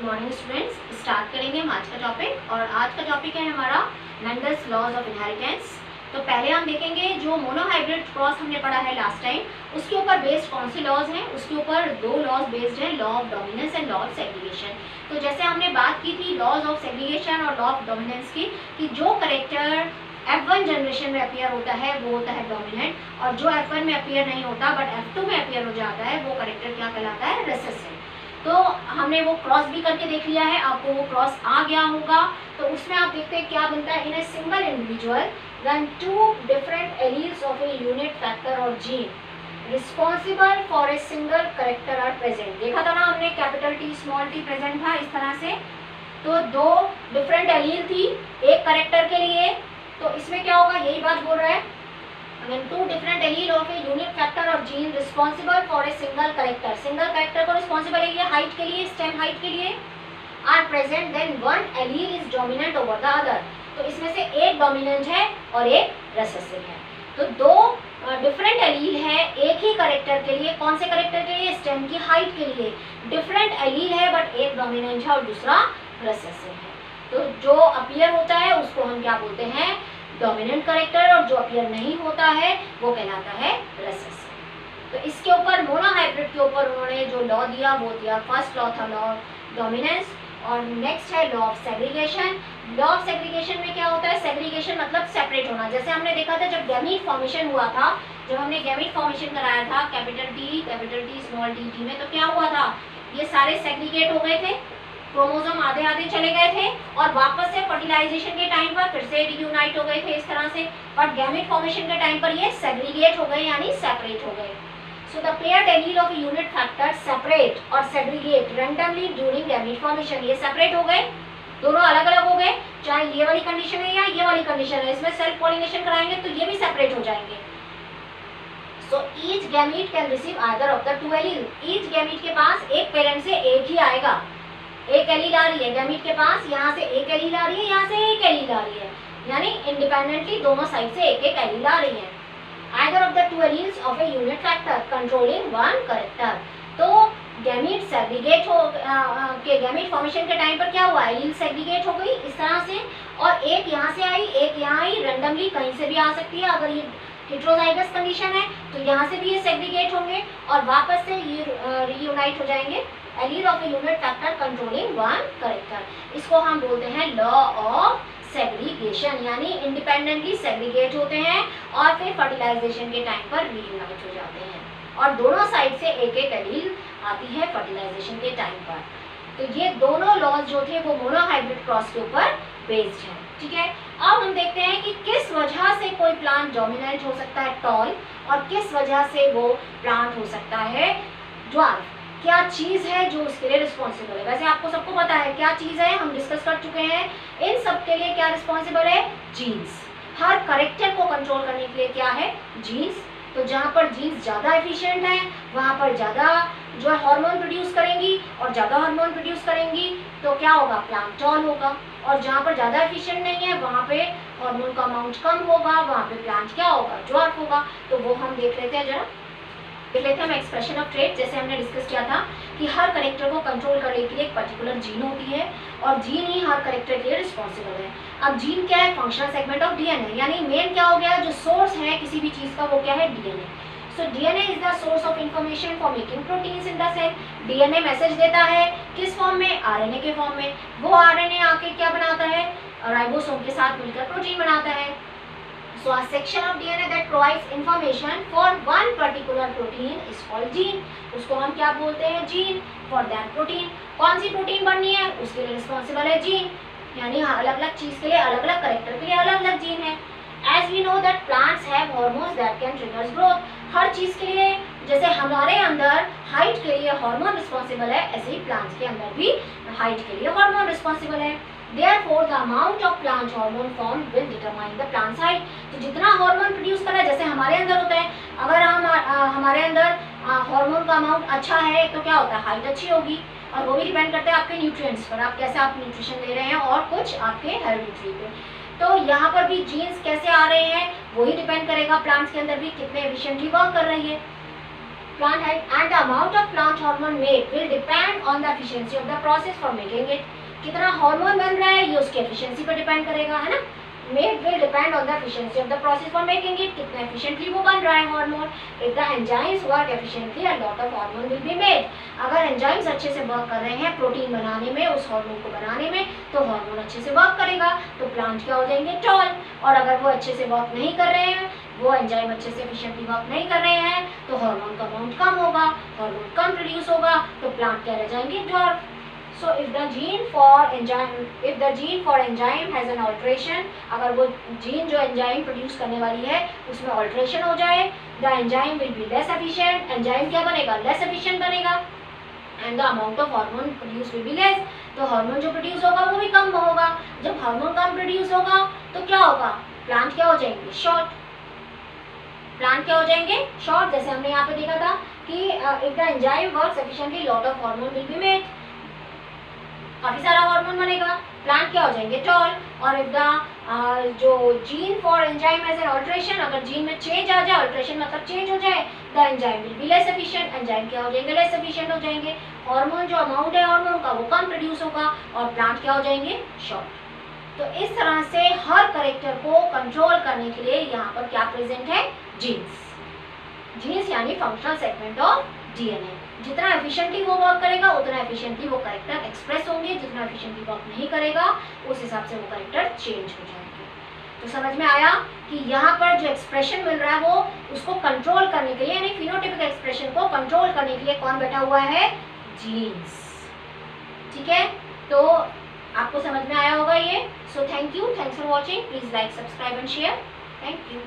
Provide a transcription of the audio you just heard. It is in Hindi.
Morning students. स्टार्ट करेंगे हम आज का टॉपिक और आज का टॉपिक है हमारा मेंडल्स लॉज ऑफ इनहेरिटेंस। तो पहले हम देखेंगे जो मोनोहाइब्रिड क्रॉस हमने पढ़ा है लास्ट टाइम, उसके ऊपर बेस्ड कौन से लॉज हैं। उसके ऊपर दो लॉज बेस्ड हैं, law of dominance and law of segregation. तो जैसे हमने बात की थी लॉज ऑफ सेग्रीगेशन और लॉ ऑफ डोमिनेंस की, कि जो करेक्टर F1 जनरेशन में अपीयर होता है वो होता है डोमिनेंट, और जो F1 में अपीयर नहीं होता बट F2 में अपीयर हो जाता है वो करेक्टर क्या कहलाता है, रिसेसिव। तो हमने वो क्रॉस भी करके देख लिया है, आपको वो क्रॉस आ गया होगा। तो उसमें आप देखते हैं क्या बनता है, in a single individual when two different alleles of a unit factor or gene responsible for a single character are present। देखा था ना हमने, capital T small t present था इस तरह से। तो दो डिफरेंट एलील थी एक करेक्टर के लिए, तो इसमें क्या होगा, यही बात बोल रहा है, when two different allele of a unit factor or gene responsible for a single character, single character को रिस्पॉन्सिबल है ये हाइट के लिए, स्टेम हाइट के लिए, are present then one allele is dominant over the other। तो इसमें से एक डोमिनेंट है और एक रेसेसिव है। तो दो डिफरेंट एलील है एक ही करेक्टर के लिए। कौन से करेक्टर के लिए, स्टेम की हाइट के लिए। डिफरेंट एलील है बट एक डोमिनेंट है और दूसरा रेसेसिव है। तो जो अपीयर होता है उसको हम क्या बोलते हैं, डोमिनेंट करेक्टर, और जो अपीयर नहीं होता है वो कहलाता है रेसेसिव। तो इसके ऊपर मोनोहाइब्रिड के ऊपर उन्होंने जो लॉ दिया वो दिया, फर्स्ट लॉ था लॉ ऑफ डोमिनेंस, और नेक्स्ट है law of segregation. Law of segregation में क्या होता है, सेग्रीगेशन मतलब सेपरेट होना। जैसे हमने देखा था जब गैमीट फॉर्मेशन हुआ था, जब हमने गैमीट फॉर्मेशन कराया था कैपिटल टी स्मॉल टी में, तो क्या हुआ था, ये सारे सेग्रीगेट हो गए थे, क्रोमोसोम आधे आधे चले गए थे और वापस से फर्टिलाइजेशन के टाइम पर फिर से रियूनाइट हो गए थे इस तरह से। बट गैमीट फॉर्मेशन के टाइम पर ये सेग्रीगेट हो गए यानी सेपरेट हो गए। So the paired allele of a unit factor separate और segregate randomly during gamete formation। ये separate हो गए, दोनों अलग अलग हो गए, चाहे ये वाली कंडीशन है या ये वाली कंडीशन है। इसमें सेल्फ पॉलिनेशन कराएंगे तो ये भी सेपरेट हो जाएंगे। So each gamete can receive either of the two allele। each gamete के पास एक पेरेंट से एक ही आएगा, एक एलील आ रही है गैमीट के पास, यहाँ से एक एलील आ रही है, यहाँ से एक एलील आ रही है, यानी इंडिपेंडेंटली दोनों साइड से एक एक एलील आ रही है। Either of the two alleles of a unit factor controlling one character। तो गैमीट सेग्रीगेट हो के गैमीट फॉर्मेशन के टाइम पर क्या हुआ, एलील सेग्रीगेट हो गई इस तरह से, और एक यहाँ से आई एक यहाँ आई, रैंडमली कहीं से भी आ सकती है। अगर ये हेटेरोजाइगस कंडीशन है तो यहाँ से भी ये सेग्रीगेट होंगे और वापस से ये रीयूनाइट हो जाएंगे। Allele of a unit factor controlling one character, इसको हम बोलते हैं लॉ ऑफ सेग्रीगेशन, यानी इंडिपेंडेंटली सेग्रीगेट होते हैं और फिर फर्टिलाइजेशन के टाइम पर रीयूनाइट हो जाते हैं और दोनों साइड से एक एक एलील आती है फर्टिलाइजेशन के टाइम पर। तो ये दोनों लॉज जो थे वो मोनोहाइब्रिड क्रॉस के ऊपर बेस्ड हैं। ठीक है, अब हम देखते हैं कि किस वजह से कोई प्लांट डोमिनेंट हो सकता है टॉल, और किस वजह से वो प्लांट हो सकता है ड्वार्फ। क्या चीज़ है जो उसके लिए रिस्पॉन्सिबल है। वैसे आपको सबको पता है क्या चीज़ है, हम डिस्कस कर चुके हैं। इन सब के लिए क्या रिस्पॉन्सिबल है, जीन्स। हर करेक्टर को कंट्रोल करने के लिए क्या है, जीन्स। तो जहाँ पर जीन्स ज़्यादा एफिशिएंट है वहाँ पर ज़्यादा जो है हार्मोन प्रोड्यूस करेंगी, और ज़्यादा हार्मोन प्रोड्यूस करेंगी तो क्या होगा, प्लांट टॉल होगा। और जहाँ पर ज़्यादा एफिशिएंट नहीं है वहाँ पे हार्मोन का अमाउंट कम होगा, वहाँ पे प्लांट क्या होगा, ड्वार्फ होगा। तो वो हम देख लेते हैं, जरा देख लेते हैं हम एक्सप्रेशन ऑफ ट्रेट। जैसे हमने डिस्कस किया था कि हर करेक्टर को कंट्रोल करने के लिए एक पर्टिकुलर जीन होती है और जीन ही हर करेक्टर के लिए रिस्पॉन्सिबल है। अब जीन क्या है, फंक्शनल सेगमेंट ऑफ डीएनए, यानी मेन क्या हो गया, जो सोर्स है किसी भी चीज़ का वो क्या है, DNA. So DNA is the source of information for making proteins in the cell. DNA message देता है किस फॉर्म में, आरएनए के फॉर्म में। वो आरएनए आके क्या बनाता है, राइबोसोम के साथ मिलकर प्रोटीन बनाता है। So a section of DNA that provides information for one particular protein is called gene। उसको हम क्या बोलते हैं, जीन। For that protein, कौन सी प्रोटीन बननी है उसके लिए रिस्पॉन्सिबल है जीन, यानी अलग अलग चीज़ के लिए अलग अलग करेक्टर के लिए अलग अलग जीन है। As we know that plants have hormones that can trigger growth। हर चीज़ के लिए, जैसे हमारे अंदर हाइट के लिए हार्मोन रिस्पॉन्सिबल है, ऐसे ही प्लांट्स के अंदर भी हाइट के लिए हार्मोन रिस्पॉन्सिबल है। Therefore, the amount of plant hormone formed will determine the plant's height। तो जितना हार्मोन प्रोड्यूस कर रहा है, जैसे हमारे अंदर होता है, अगर हम हमारे अंदर हार्मोन का अमाउंट अच्छा है तो क्या होता है, हाइट अच्छी होगी। और वो भी डिपेंड करता है आपके न्यूट्रिएंट्स पर, आप कैसे आप न्यूट्रिशन ले रहे हैं और कुछ आपके हेरिडिटी पे। तो यहाँ पर भी जीन्स कैसे आ रहे हैं वही डिपेंड करेगा प्लांट्स के अंदर भी कितने एफिशिएंटली वर्क कर रही है। plant height and the amount of plant hormone made will depend on the efficiency of the process for making it. कितना हार्मोन बन रहा है ये उसकी एफिशिएंसी पर डिपेंड करेगा, है ना. Made will depend on the efficiency of the process for making it. कितना efficiently वो बन रहा है hormone. If the enzymes work efficiently, a lot of hormone will be made. अगर एंजाइम्स अच्छे से वर्क कर रहे हैं प्रोटीन बनाने में, उस हार्मोन को बनाने में, तो हार्मोन अच्छे से वर्क करेगा, तो प्लांट क्या हो जाएंगे, टॉल. और अगर वो अच्छे से वर्क नहीं कर रहे हैं, वो एंजाइम अच्छे से एफिशिएंटली वर्क नहीं कर रहे हैं, तो हार्मोन का अमाउंट कम होगा, हार्मोन कम प्रोड्यूस होगा, तो प्लांट क्या रह जाएंगे, dwarf. So if the gene for enzyme has an alteration, अगर वो जीन जो एंजाइम प्रोड्यूस करने वाली है उसमें ऑल्ट्रेशन हो जाए, the enzyme will be less efficient. Enzyme क्या बनेगा, लेस एफिशिएंट बनेगा. and the amount of hormone produced will be less. तो हार्मोन जो प्रोड्यूस होगा वो भी कम होगा. जब हार्मोन कम प्रोड्यूस होगा तो क्या होगा, प्लांट क्या हो जाएंगे, शॉर्ट. प्लांट क्या हो जाएंगे, शॉर्ट. जैसे हमने यहाँ पे देखा था कि if the enzyme works efficiently, lot of hormone will be made. काफी सारा हार्मोन बनेगा, प्लांट क्या हो जाएंगे, टॉल. और इफ द जो gene for enzyme has an alteration, अगर जीन में चेंज आ जाए, ऑल्ट्रेशन मतलब चेंज हो जाए, the enzyme will be less efficient. Enzyme क्या हो जाएंगे, लेस एफिशिएंट हो जाएंगे. हार्मोन जो अमाउंट है हार्मोन का वो कम प्रोड्यूस होगा और प्लांट क्या हो जाएंगे, शॉर्ट. तो इस तरह से हर कैरेक्टर को कंट्रोल करने के लिए यहाँ पर क्या प्रेजेंट है, जीन्स. जीन्स यानी फंक्शनल सेगमेंट ऑफ डीएनए. जितना एफिशिएंटली वो वर्क करेगा उतना एफिशिएंटली वो कैरेक्टर एक्सप्रेस होंगे, जितना एफिशिएंटली वर्क नहीं करेगा उस हिसाब से वो कैरेक्टर चेंज हो जाएंगे. तो समझ में आया कि यहाँ पर जो एक्सप्रेशन मिल रहा है वो उसको कंट्रोल करने के लिए, यानी फिनोटाइपिक एक्सप्रेशन को कंट्रोल करने के लिए कौन बैठा हुआ है, जीन्स. ठीक है, तो आपको समझ में आया होगा ये. So thank you, thanks for watching. Please like, subscribe and share. Thank you.